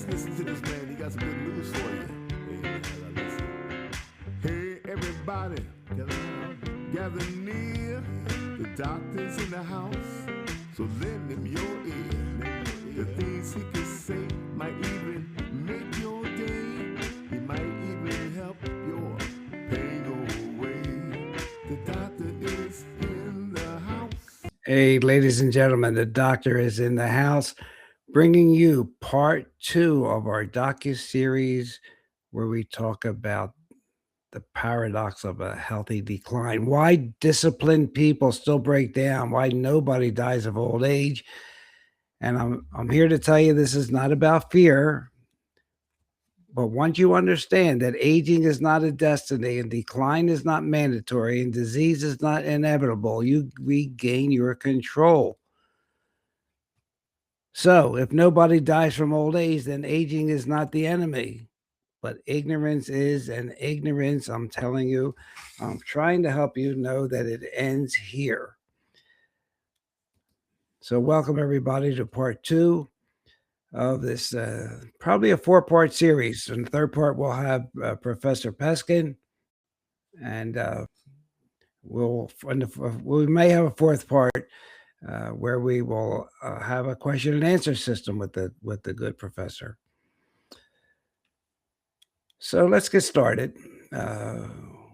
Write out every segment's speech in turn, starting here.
listen to this, man. He got some good news for you. Hey, man, I listen. Hey, everybody, gather near. The doctor's in the house, so lend him your ear. The things he can say might even make your day. He might even help your pain go away. The doctor is in the house. Hey, ladies and gentlemen, the doctor is in the house, bringing you part 2 of our docu-series where we talk about the paradox of a healthy decline, why disciplined people still break down, why nobody dies of old age. And I'm here to tell you this is not about fear, but once you understand that aging is not a destiny and decline is not mandatory and disease is not inevitable, you regain your control. So, if nobody dies from old age, then aging is not the enemy, but ignorance is, and ignorance, I'm telling you, I'm trying to help you know that it ends here. So, welcome everybody to part 2 of this, probably a 4-part series. In the third part, we'll have Professor Peskin, and we may have a fourth part where we will have a question and answer system with the good professor. So let's get started, and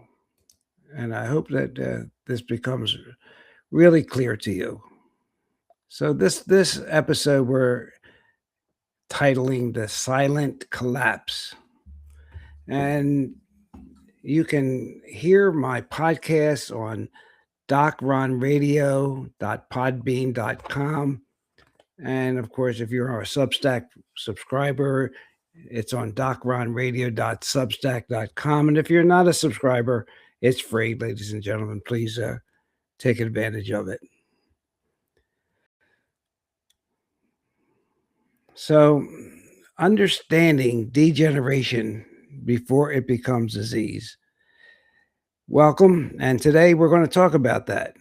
I hope that this becomes really clear to you. So this episode we're titling "The Silent Collapse," and you can hear my podcast on docronradio.podbean.com. And of course, if you're a Substack subscriber, it's on docronradio.substack.com. And if you're not a subscriber, it's free, ladies and gentlemen. Please take advantage of it. So, understanding degeneration before it becomes disease. Welcome. And today we're going to talk about that.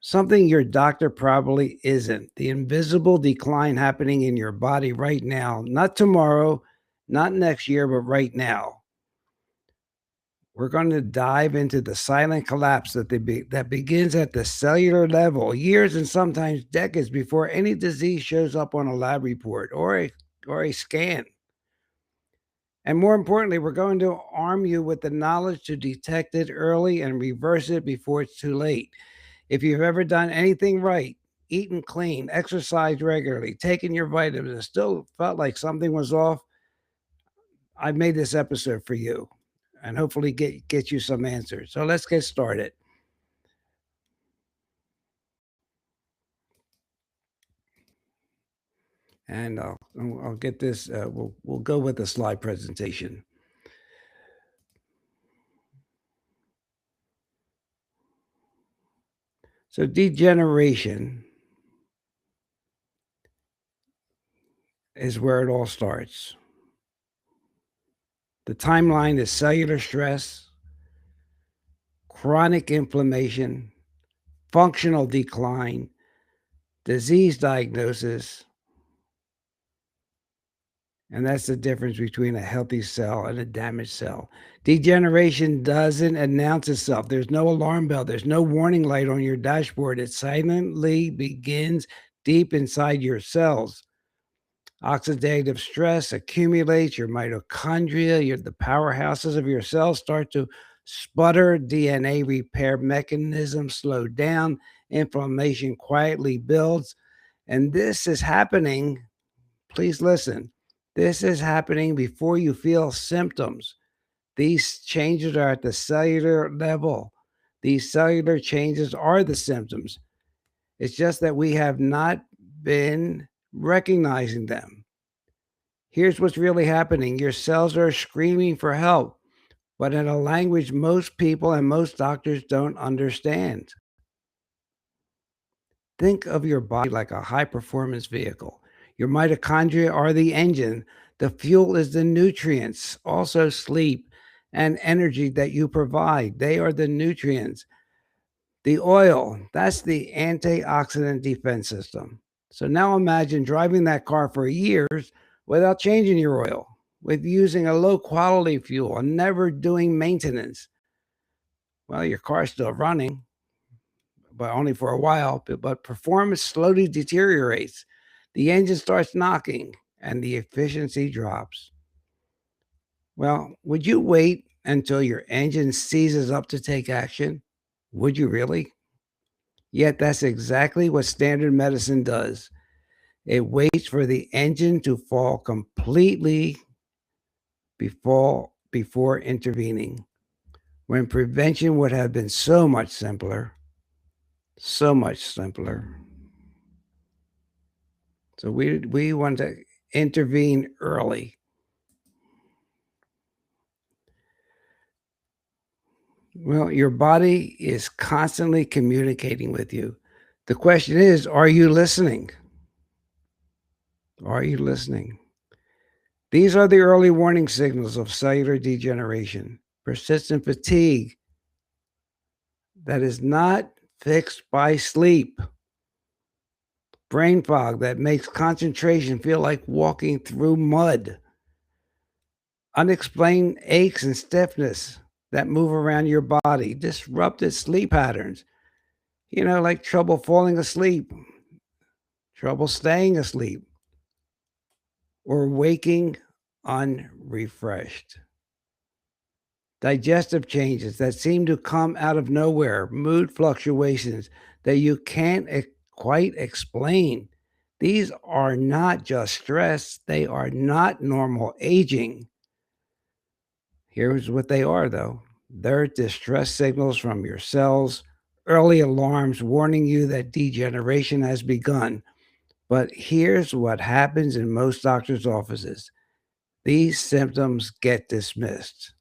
Something your doctor probably isn't. The invisible decline happening in your body right now, not tomorrow, not next year, but right now. We're going to dive into the silent collapse that begins at the cellular level, years and sometimes decades before any disease shows up on a lab report or a scan. And more importantly, we're going to arm you with the knowledge to detect it early and reverse it before it's too late. If you've ever done anything right, eaten clean, exercised regularly, taken your vitamins, and still felt like something was off, I've made this episode for you and hopefully get you some answers. So let's get started. And I'll get this. We'll go with the slide presentation. So degeneration is where it all starts. The timeline is cellular stress, chronic inflammation, functional decline, disease diagnosis, and that's the difference between a healthy cell and a damaged cell. Degeneration doesn't announce itself. There's no alarm bell. There's no warning light on your dashboard. It silently begins deep inside your cells. Oxidative stress accumulates. Your mitochondria, the powerhouses of your cells, start to sputter. DNA repair mechanisms slow down. Inflammation quietly builds. And this is happening. Please listen. This is happening before you feel symptoms. These changes are at the cellular level. These cellular changes are the symptoms. It's just that we have not been recognizing them. Here's what's really happening. Your cells are screaming for help, but in a language most people and most doctors don't understand. Think of your body like a high-performance vehicle. Your mitochondria are the engine. The fuel is the nutrients, also sleep and energy that you provide. They are the nutrients. The oil, that's the antioxidant defense system. So now imagine driving that car for years, without changing your oil, with using a low quality fuel and never doing maintenance. Well, your car's still running, but only for a while, but performance slowly deteriorates. The engine starts knocking and the efficiency drops. Well, would you wait until your engine seizes up to take action? Would you really? Yet that's exactly what standard medicine does. It waits for the engine to fall completely before intervening. When prevention would have been so much simpler, so much simpler. So we want to intervene early. Well, your body is constantly communicating with you. The question is, are you listening? Are you listening? These are the early warning signals of cellular degeneration, persistent fatigue that is not fixed by sleep, brain fog that makes concentration feel like walking through mud, unexplained aches and stiffness that move around your body, disrupted sleep patterns, like trouble falling asleep, trouble staying asleep, or waking unrefreshed. Digestive changes that seem to come out of nowhere, mood fluctuations that you can't quite explain. These are not just stress, they are not normal aging. Here's what they are, though: they're distress signals from your cells, early alarms warning you that degeneration has begun. But here's what happens in most doctors' offices: these symptoms get dismissed.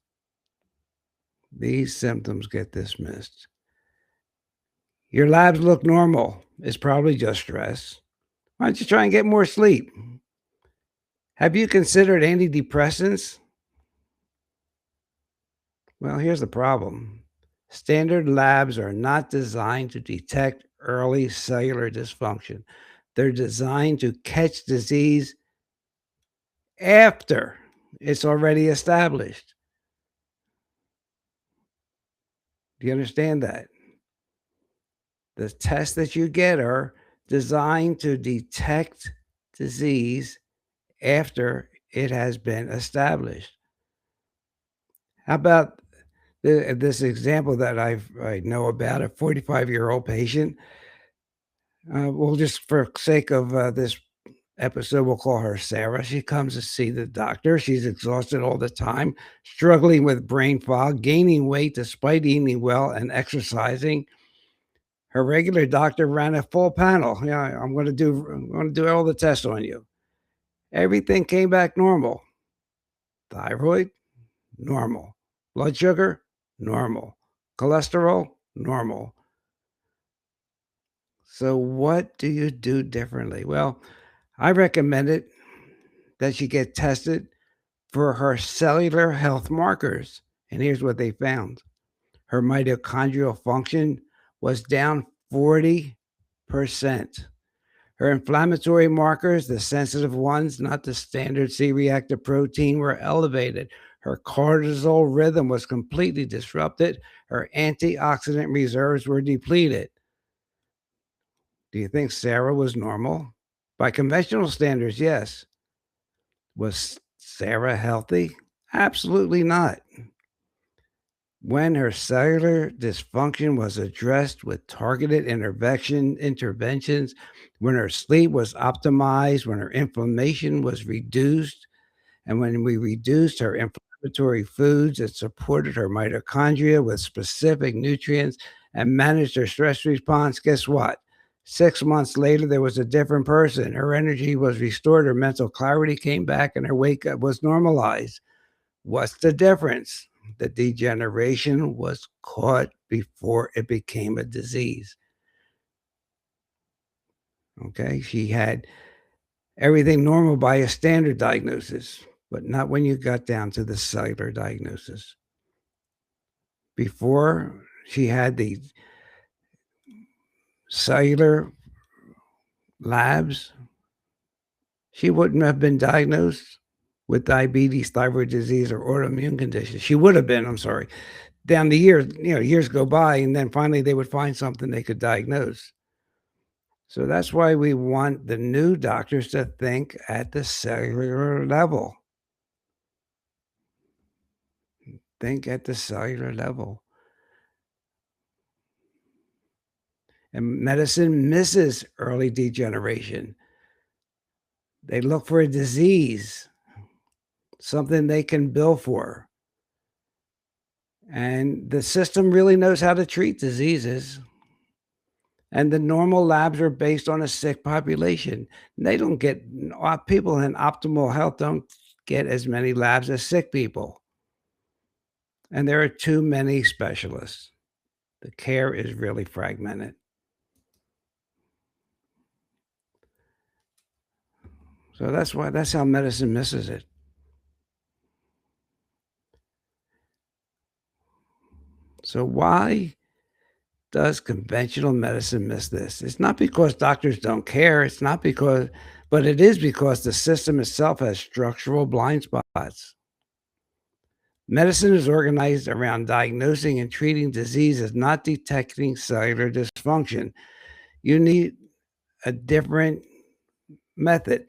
These symptoms get dismissed. Your labs look normal. It's probably just stress. Why don't you try and get more sleep? Have you considered antidepressants? Well, here's the problem: standard labs are not designed to detect early cellular dysfunction, they're designed to catch disease after it's already established. Do you understand that? The tests that you get are designed to detect disease after it has been established. How about this example that I know about: a 45-year-old patient? Well, just for sake of this episode, we'll call her Sarah. She comes to see the doctor. She's exhausted all the time, struggling with brain fog, gaining weight despite eating well and exercising. Her regular doctor ran a full panel. Yeah, I'm going to do all the tests on you. Everything came back normal. Thyroid, normal. Blood sugar, normal. Cholesterol, normal. So what do you do differently? Well, I recommended that she get tested for her cellular health markers. And here's what they found: her mitochondrial function was down 40%. Her inflammatory markers, the sensitive ones, not the standard C reactive protein, were elevated. Her cortisol rhythm was completely disrupted. Her antioxidant reserves were depleted. Do you think Sarah was normal? By conventional standards, yes. Was Sarah healthy? Absolutely not. When her cellular dysfunction was addressed with targeted interventions, when her sleep was optimized, when her inflammation was reduced, and when we reduced her inflammatory foods that supported her mitochondria with specific nutrients and managed her stress response, guess what? 6 months later, there was a different person. Her energy was restored, her mental clarity came back, and her wake up was normalized. What's the difference? The degeneration was caught before it became a disease. Okay. She had everything normal by a standard diagnosis, but not when you got down to the cellular diagnosis. Before she had the cellular labs, she wouldn't have been diagnosed with diabetes, thyroid disease, or autoimmune conditions. She would have been, I'm sorry. Down the years, years go by, and then finally they would find something they could diagnose. So that's why we want the new doctors to think at the cellular level. Think at the cellular level. And medicine misses early degeneration. They look for a disease, something they can bill for. And the system really knows how to treat diseases. And the normal labs are based on a sick population. They don't get people in optimal health don't get as many labs as sick people. And there are too many specialists. The care is really fragmented. So that's how medicine misses it. So why does conventional medicine miss this? It's not because doctors don't care. It's not because, but it is because the system itself has structural blind spots. Medicine is organized around diagnosing and treating diseases, not detecting cellular dysfunction. You need a different method.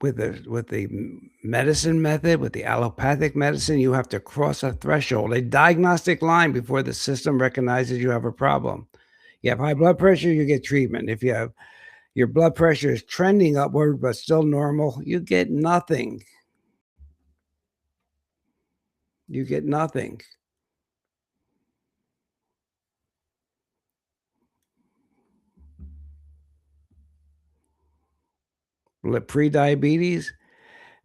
With the medicine method, with the allopathic medicine, you have to cross a threshold, a diagnostic line before the system recognizes you have a problem. You have high blood pressure, you get treatment. If you have your blood pressure is trending upward but still normal, you get nothing. You get nothing. Pre-diabetes,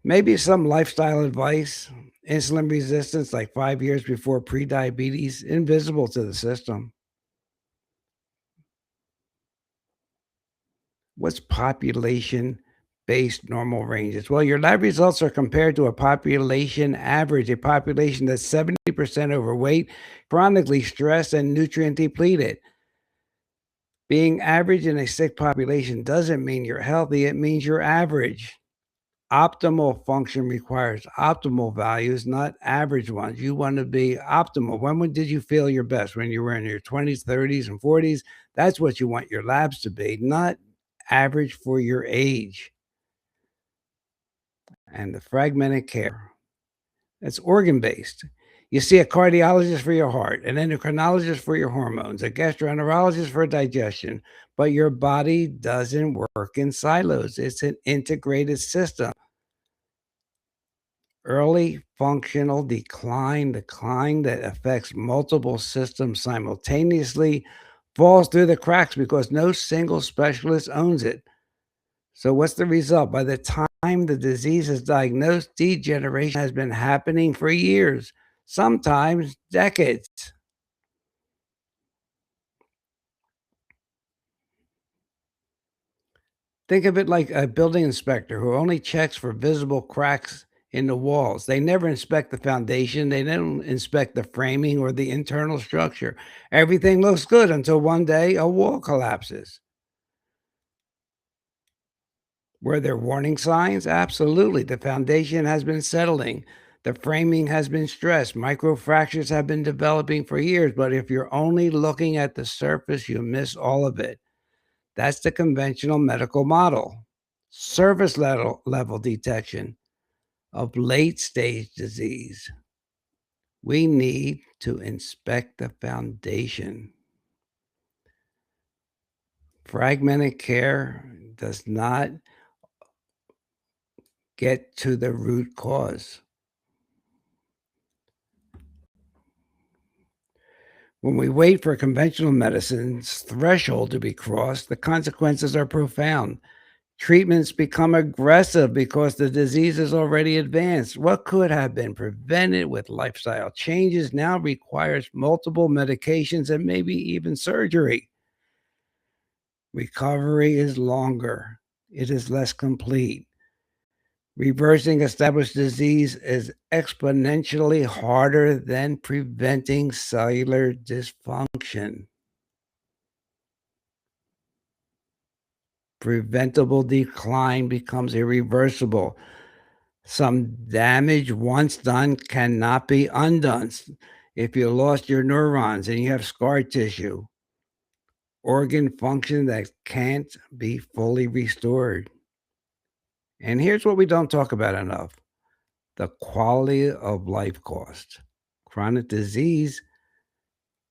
maybe some lifestyle advice, insulin resistance like 5 years before pre-diabetes, invisible to the system. What's population-based normal ranges? Well, your lab results are compared to a population average, a population that's 70% overweight, chronically stressed, and nutrient depleted. Being average in a sick population doesn't mean you're healthy, it means you're average. Optimal function requires optimal values, not average ones. You want to be optimal. Did you feel your best? When you were in your 20s, 30s, and 40s? That's what you want your labs to be, not average for your age. And the fragmented care, it's organ based. You see a cardiologist for your heart, an endocrinologist for your hormones, a gastroenterologist for digestion, but your body doesn't work in silos. It's an integrated system. Early functional decline that affects multiple systems simultaneously, falls through the cracks because no single specialist owns it. So, what's the result? By the time the disease is diagnosed, degeneration has been happening for years, sometimes decades. Think of it like a building inspector who only checks for visible cracks in the walls. They never inspect the foundation, they don't inspect the framing or the internal structure. Everything looks good until one day a wall collapses. Were there warning signs? Absolutely. The foundation has been settling. The framing has been stressed. Microfractures have been developing for years, but if you're only looking at the surface, you miss all of it. That's the conventional medical model. Service level detection of late stage disease. We need to inspect the foundation. Fragmented care does not get to the root cause. When we wait for conventional medicine's threshold to be crossed, the consequences are profound. Treatments become aggressive because the disease is already advanced. What could have been prevented with lifestyle changes now requires multiple medications and maybe even surgery. Recovery is longer, it is less complete. Reversing established disease is exponentially harder than preventing cellular dysfunction. preventable decline becomes irreversible. Some damage once done cannot be undone. If you lost your neurons and you have scar tissue, organ function that can't be fully restored. And here's what we don't talk about enough: the quality of life cost. Chronic disease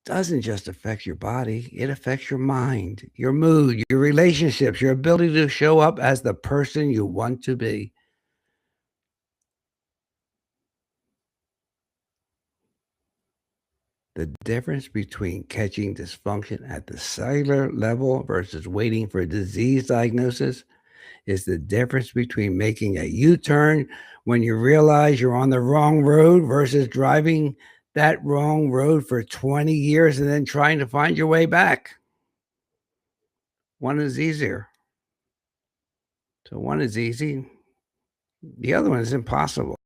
doesn't just affect your body, it affects your mind, your mood, your relationships, your ability to show up as the person you want to be. The difference between catching dysfunction at the cellular level versus waiting for a disease diagnosis is the difference between making a U turn when you realize you're on the wrong road versus driving that wrong road for 20 years and then trying to find your way back. One is easier. So one is easy, the other one is impossible.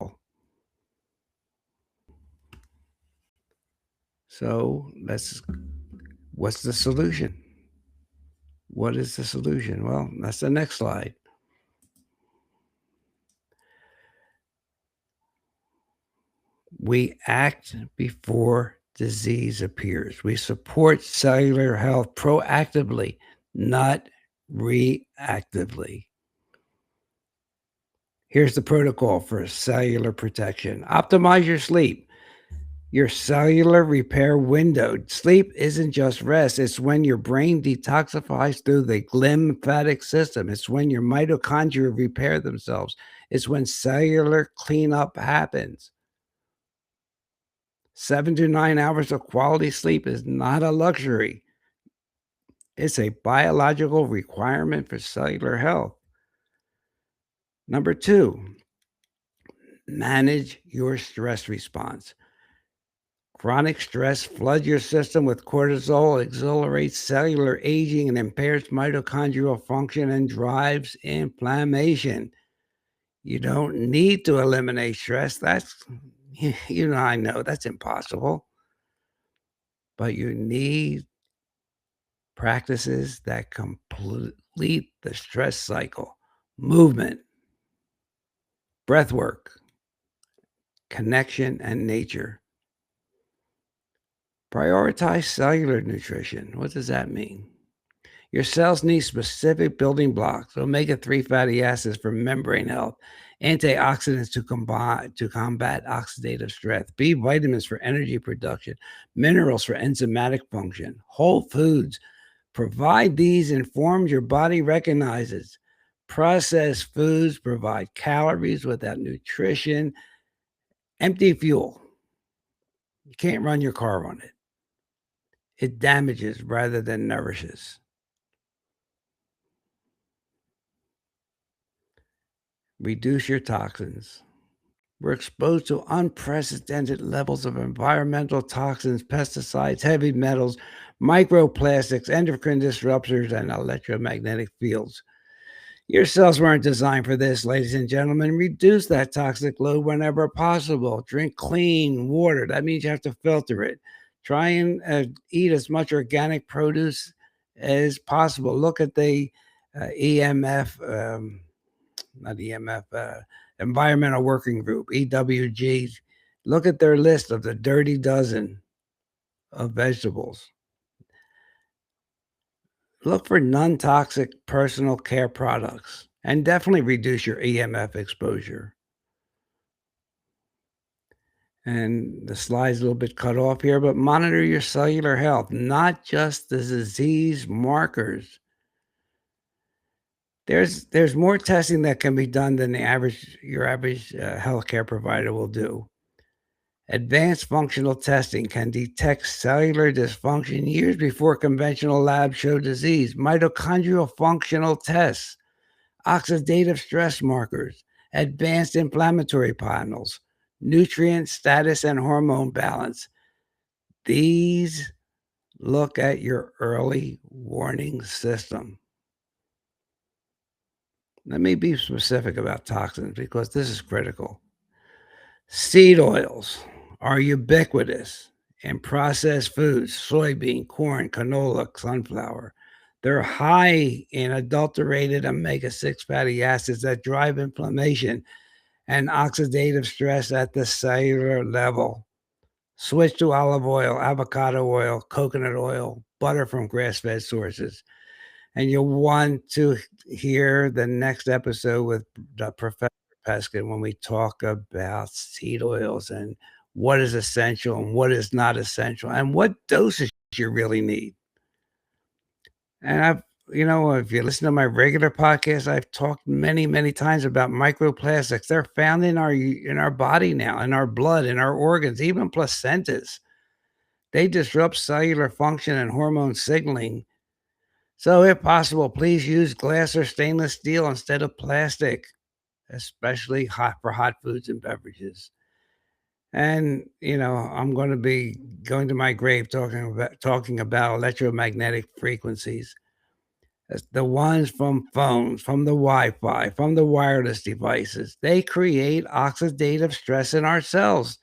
So what's the solution? What is the solution? Well, that's the next slide. We act before disease appears. We support cellular health proactively, not reactively. Here's the protocol for cellular protection: optimize your sleep, your cellular repair window. Sleep isn't just rest, it's when your brain detoxifies through the lymphatic system, it's when your mitochondria repair themselves, it's when cellular cleanup happens. 7 to 9 hours of quality sleep is not a luxury. It's a biological requirement for cellular health. Number two, manage your stress response. Chronic stress floods your system with cortisol, accelerates cellular aging, and impairs mitochondrial function and drives inflammation. You don't need to eliminate stress. I know that's impossible. But you need practices that complete the stress cycle: movement, breath work, connection, and nature. Prioritize cellular nutrition. What does that mean? Your cells need specific building blocks: omega-3 fatty acids for membrane health, antioxidants to combat oxidative stress, B vitamins for energy production, minerals for enzymatic function, whole foods. Provide these in forms your body recognizes. Processed foods provide calories without nutrition. Empty fuel. You can't run your car on it. It damages rather than nourishes. Reduce your toxins. We're exposed to unprecedented levels of environmental toxins, pesticides, heavy metals, microplastics, endocrine disruptors, and electromagnetic fields. Your cells weren't designed for this, ladies and gentlemen. Reduce that toxic load whenever possible. Drink clean water. That means you have to filter it. Try and eat as much organic produce as possible. Look at the EMF, not EMF, Environmental Working Group, EWG. Look at their list of the dirty dozen of vegetables. Look for non-toxic personal care products and definitely reduce your EMF exposure. And the slide's a little bit cut off here, but monitor your cellular health, not just the disease markers. There's more testing that can be done than your average healthcare provider will do. Advanced functional testing can detect cellular dysfunction years before conventional labs show disease. Mitochondrial functional tests, oxidative stress markers, advanced inflammatory panels, nutrient status and hormone balance. These look at your early warning system. Let me be specific about toxins because this is critical. Seed oils are ubiquitous in processed foods: soybean, corn, canola, sunflower. They're high in adulterated omega-6 fatty acids that drive inflammation and oxidative stress at the cellular level. Switch to olive oil, avocado oil, coconut oil, butter from grass-fed sources. And you'll want to hear the next episode with the Professor Peskin when we talk about seed oils and what is essential and what is not essential and what dosage you really need. And if you listen to my regular podcast, I've talked many, many times about microplastics. They're found in our body now, in our blood, in our organs, even placentas. They disrupt cellular function and hormone signaling. So, if possible, please use glass or stainless steel instead of plastic, especially for hot foods and beverages. And I'm going to be going to my grave talking about electromagnetic frequencies. That's the ones from phones, from the Wi-Fi, from the wireless devices. They create oxidative stress in our cells.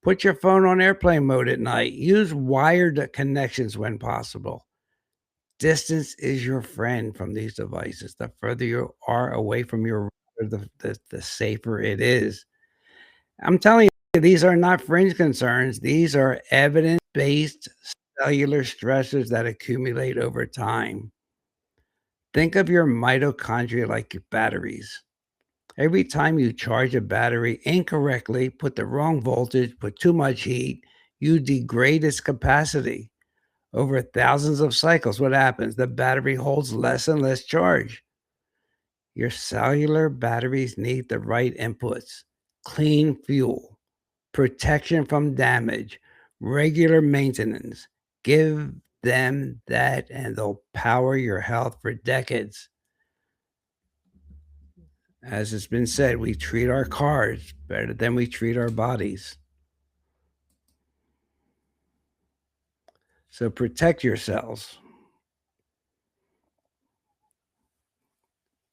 Put your phone on airplane mode at night. Use wired connections when possible. Distance is your friend from these devices. The further you are away from your router, the safer it is. I'm telling you, these are not fringe concerns. These are evidence-based cellular stressors that accumulate over time. Think of your mitochondria like your batteries. Every time you charge a battery incorrectly, put the wrong voltage, put too much heat, you degrade its capacity. Over thousands of cycles, what happens? The battery holds less and less charge. Your cellular batteries need the right inputs: clean fuel, protection from damage, regular maintenance. Give them that, and they'll power your health for decades. As it's been said, we treat our cars better than we treat our bodies. So protect yourselves.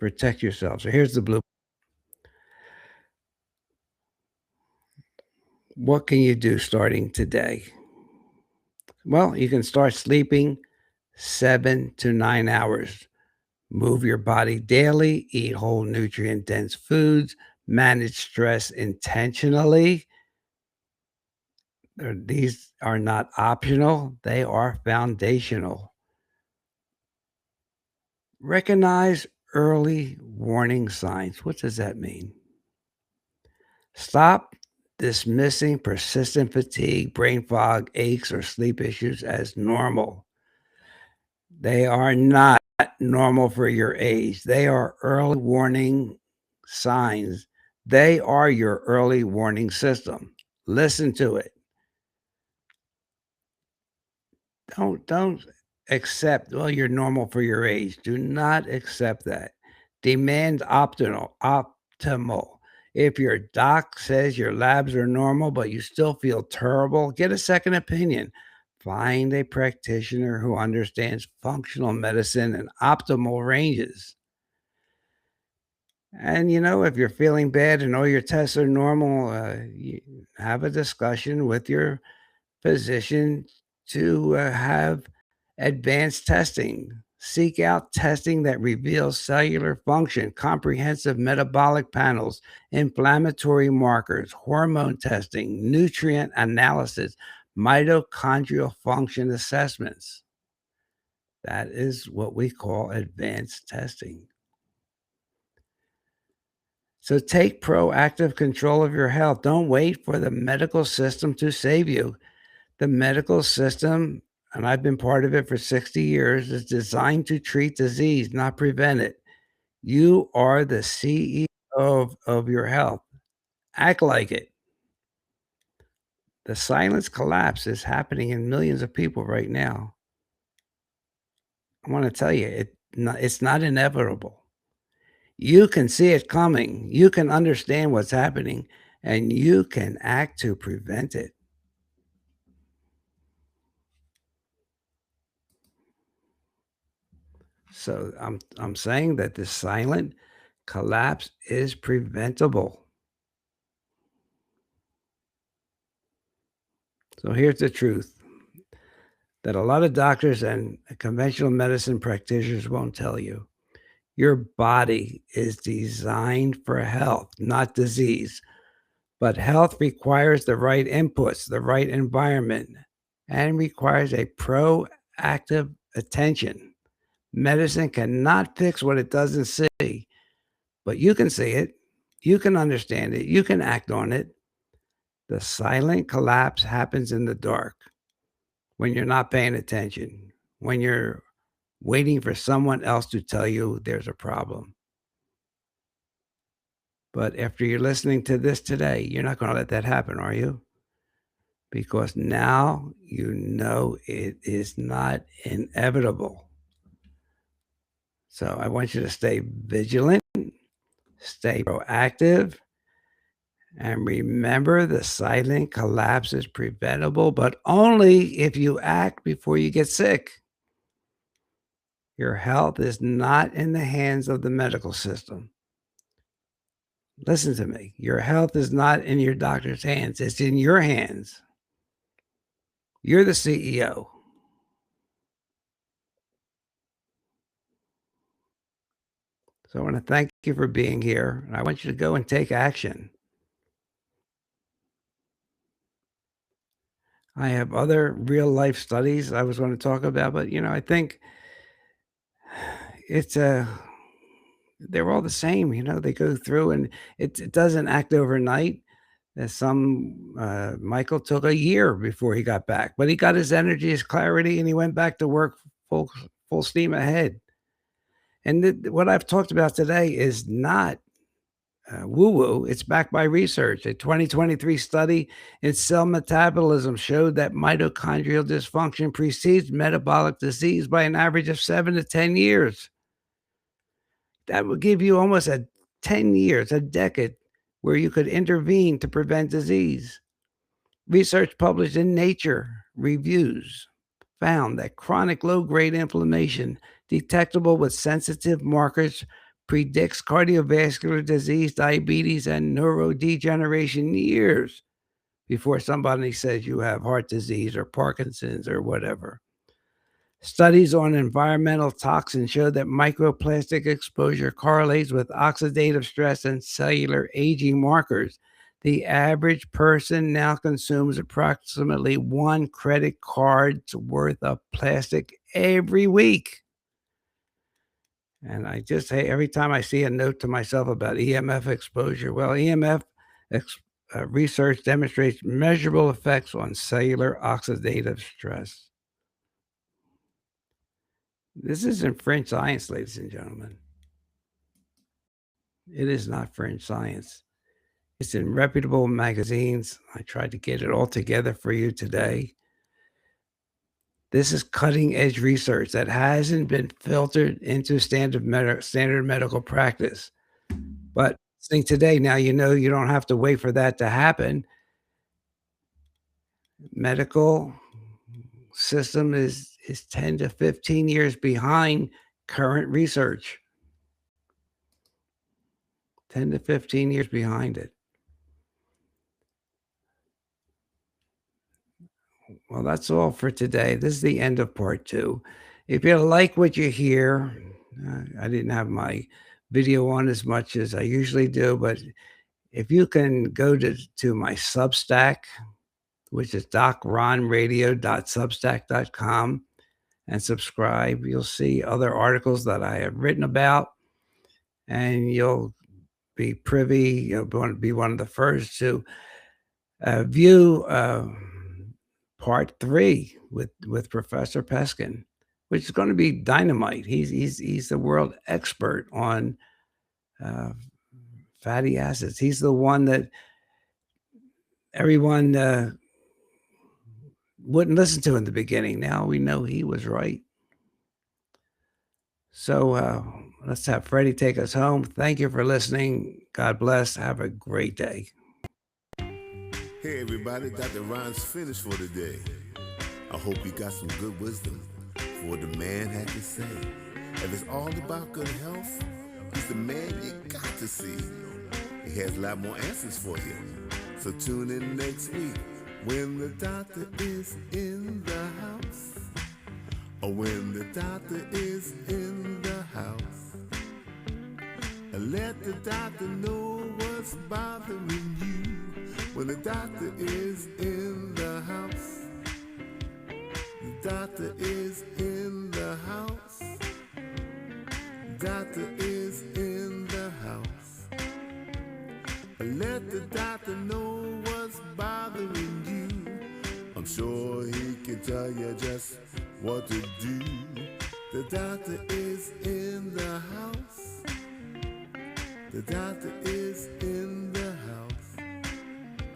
Protect yourselves. So here's the blue. What can you do starting today? Well, you can start sleeping 7 to 9 hours. Move your body daily, eat whole nutrient dense foods, manage stress intentionally. These are not optional, they are foundational. Recognize early warning signs. What does that mean? Stop dismissing persistent fatigue, brain fog, aches, or sleep issues as normal. They are not normal for your age. They are early warning signs. They are your early warning system. Listen to it. Don't accept, well, you're normal for your age. Do not accept that. Demand optimal. If your doc says your labs are normal, but you still feel terrible, get a second opinion. Find a practitioner who understands functional medicine and optimal ranges. And if you're feeling bad and all your tests are normal, you have a discussion with your physician to have advanced testing. Seek out testing that reveals cellular function, comprehensive metabolic panels, inflammatory markers, hormone testing, nutrient analysis, mitochondrial function assessments. That is what we call advanced testing. So take proactive control of your health. Don't wait for the medical system to save you. The medical system, and I've been part of it for 60 years, is designed to treat disease, not prevent it. You are the CEO of your health. Act like it. The silence collapse is happening in millions of people right now. I want to tell you, it's not inevitable. You can see it coming. You can understand what's happening, and you can act to prevent it. So I'm saying that the silent collapse is preventable. So here's the truth. that a lot of doctors and conventional medicine practitioners won't tell you. Your body is designed for health, not disease. But health requires the right inputs, the right environment, and requires a proactive attention. Medicine cannot fix what it doesn't see, but you can see it, you can understand it, you can act on it. The silent collapse happens in the dark when you're not paying attention, when you're waiting for someone else to tell you there's a problem. But after you're listening to this today, you're not going to let that happen, are you? Because now you know it is not inevitable. So I want you to stay vigilant, stay proactive, and remember the silent collapse is preventable, but only if you act before you get sick. Your health is not in the hands of the medical system. Listen to me. Your health is not in your doctor's hands. It's in your hands. You're the CEO. So I want to thank you for being here. And I want you to go and take action. I have other real life studies I was going to talk about, but I think it's they're all the same. They go through and it doesn't act overnight. Michael took a year before he got back, but he got his energy, his clarity, and he went back to work full steam ahead. And what I've talked about today is not woo-woo. It's backed by research. A 2023 study in Cell Metabolism showed that mitochondrial dysfunction precedes metabolic disease by an average of 7 to 10 years. That would give you almost 10 years, a decade, where you could intervene to prevent disease. Research published in Nature Reviews found that chronic low-grade inflammation detectable with sensitive markers predicts cardiovascular disease, diabetes, and neurodegeneration years before somebody says you have heart disease or Parkinson's or whatever. Studies on environmental toxins show that microplastic exposure correlates with oxidative stress and cellular aging markers. The average person now consumes approximately 1 credit card's worth of plastic every week. And I just say every time I see a note to myself about EMF exposure, well, research demonstrates measurable effects on cellular oxidative stress. This isn't fringe science, ladies and gentlemen. It is not fringe science. It's in reputable magazines. I tried to get it all together for you today. This is cutting-edge research that hasn't been filtered into standard medical practice. But listening today, now you know you don't have to wait for that to happen. Medical system is 10 to 15 years behind current research. 10 to 15 years behind it. Well, that's all for today. This is the end of part 2. If you like what you hear, I didn't have my video on as much as I usually do, but if you can go to my Substack, which is docronradio.substack.com, and subscribe, you'll see other articles that I have written about, and you'll be privy, you'll be one of the first to view part 3 with Professor Peskin, which is going to be dynamite. He's the world expert on fatty acids. He's the one that everyone wouldn't listen to in the beginning. Now we know he was right. So let's have Freddie take us home. Thank you for listening. God bless. Have a great day. Hey everybody, Dr. Ron's finished for today. I hope you got some good wisdom for what the man had to say. If it's all about good health, he's the man you got to see. He has a lot more answers for you. So tune in next week when the doctor is in the house. When the doctor is in the house, let the doctor know what's bothering you. When the doctor is in the house, the doctor is in the house, doctor is in the house. Let the doctor know what's bothering you. I'm sure he can tell you just what to do. The doctor is in the house. The doctor is in the